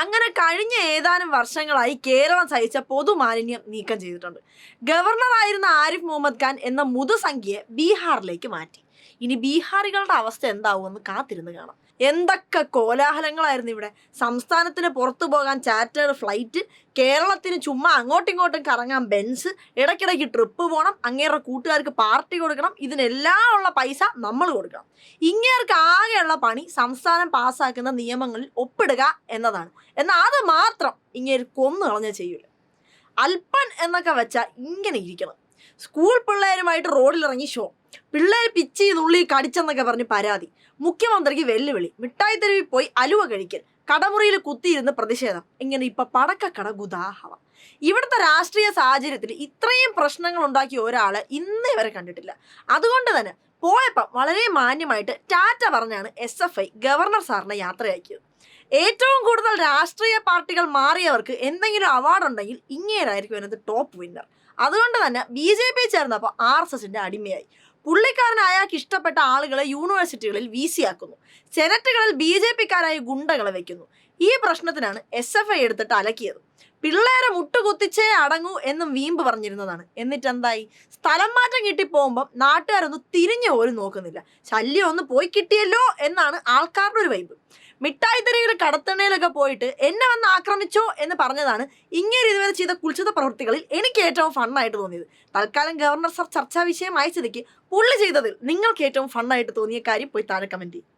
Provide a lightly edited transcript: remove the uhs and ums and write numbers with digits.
അങ്ങനെ കഴിഞ്ഞ ഏതാനും വർഷങ്ങളായി കേരളം സഹിച്ച പൊതുമാലിന്യം നീക്കം ചെയ്തിട്ടുണ്ട്. ഗവർണറായിരുന്ന ആരിഫ് മുഹമ്മദ് ഖാൻ എന്ന മുതുസംഖ്യയെ ബീഹാറിലേക്ക് മാറ്റി. ഇനി ബീഹാറികളുടെ അവസ്ഥ എന്താവുമെന്ന് കാത്തിരുന്ന് കാണാം. എന്തൊക്കെ കോലാഹലങ്ങളായിരുന്നു ഇവിടെ. സംസ്ഥാനത്തിന് പുറത്തു പോകാൻ ചാർട്ടേഡ് ഫ്ലൈറ്റ്, കേരളത്തിന് ചുമ്മാ അങ്ങോട്ടും ഇങ്ങോട്ടും കറങ്ങാൻ ബെൻസ്, ഇടയ്ക്കിടയ്ക്ക് ട്രിപ്പ് പോകണം, അങ്ങേരുടെ കൂട്ടുകാർക്ക് പാർട്ടി കൊടുക്കണം, ഇതിനെല്ലാം ഉള്ള പൈസ നമ്മൾ കൊടുക്കണം. ഇങ്ങേർക്ക് ആകെയുള്ള പണി സംസ്ഥാനം പാസ്സാക്കുന്ന നിയമങ്ങളിൽ ഒപ്പിടുക എന്നതാണ്. എന്നാൽ അത് മാത്രം ഇങ്ങേര് കൊന്നു കളഞ്ഞാൽ ചെയ്യൂല. അൽപ്പൻ എന്നൊക്കെ വെച്ചാൽ ഇങ്ങനെ ഇരിക്കണം. സ്കൂൾ പിള്ളേരുമായിട്ട് റോഡിലിറങ്ങി ഷോ, പിള്ളേർ പിച്ചി നുള്ളി കടിച്ചെന്നൊക്കെ പറഞ്ഞ് പരാതി, മുഖ്യമന്ത്രിക്ക് വെല്ലുവിളി, മിഠായി തെരുവിൽ പോയി അലുവ കഴിക്കൽ, കടമുറിയിൽ കുത്തിയിരുന്ന് പ്രതിഷേധം, ഇങ്ങനെ ഇപ്പൊ പടക്കക്കട ഗുദാഹവ. ഇവിടുത്തെ രാഷ്ട്രീയ സാഹചര്യത്തിൽ ഇത്രയും പ്രശ്നങ്ങൾ ഉണ്ടാക്കിയ ഒരാളെ ഇന്നേ വരെ കണ്ടിട്ടില്ല. അതുകൊണ്ട് തന്നെ പോയപ്പം വളരെ മാന്യമായിട്ട് ടാറ്റ പറഞ്ഞാണ് SFI ഗവർണർ സാറിനെ യാത്രയാക്കിയത്. ഏറ്റവും കൂടുതൽ രാഷ്ട്രീയ പാർട്ടികൾ മാറിയവർക്ക് എന്തെങ്കിലും അവാർഡ് ഉണ്ടെങ്കിൽ ഇങ്ങേരായിരിക്കും അതിനകത്ത് ടോപ്പ് വിന്നർ. അതുകൊണ്ട് തന്നെ BJP ചേർന്നപ്പോൾ RSSന്റെ അടിമയായി. പുള്ളിക്കാരൻ അയാൾക്ക് ഇഷ്ടപ്പെട്ട ആളുകളെ യൂണിവേഴ്സിറ്റികളിൽ VC ആക്കുന്നു, സെനറ്റുകളിൽ BJPക്കാരായ ഗുണ്ടകളെ വെക്കുന്നു. ഈ പ്രശ്നത്തിനാണ് SFI എടുത്തിട്ട് അലക്കിയത്. പിള്ളേരെ മുട്ടുകുത്തിച്ചേ അടങ്ങൂ എന്നും വീമ്പ് പറഞ്ഞിരുന്നതാണ്. എന്നിട്ട് എന്തായി? സ്ഥലം മാറ്റം കിട്ടിപ്പോകുമ്പം നാട്ടുകാരൊന്നും തിരിഞ്ഞു പോലും നോക്കുന്നില്ല. ശല്യം ഒന്ന് പോയി കിട്ടിയല്ലോ എന്നാണ് ആൾക്കാരുടെ ഒരു വൈബ്. മിഠായി തെരുവിൽ കടത്തണ്ണയിലൊക്കെ പോയിട്ട് എന്നെ വന്ന് ആക്രമിച്ചോ എന്ന് പറഞ്ഞതാണ് ഇങ്ങനെ ഇതുവരെ ചെയ്ത കുൽസിത പ്രവൃത്തികളിൽ എനിക്ക് ഏറ്റവും ഫണ്ണായിട്ട് തോന്നിയത്. തൽക്കാലം ഗവർണർ സാർ ചർച്ചാ വിഷയമായ സ്ഥിതിക്ക് പുള്ളി ചെയ്തതിൽ നിങ്ങൾക്ക് ഏറ്റവും ഫണ്ണായിട്ട് തോന്നിയ കാര്യം പോയി താഴെ കമന്റ് ചെയ്യും.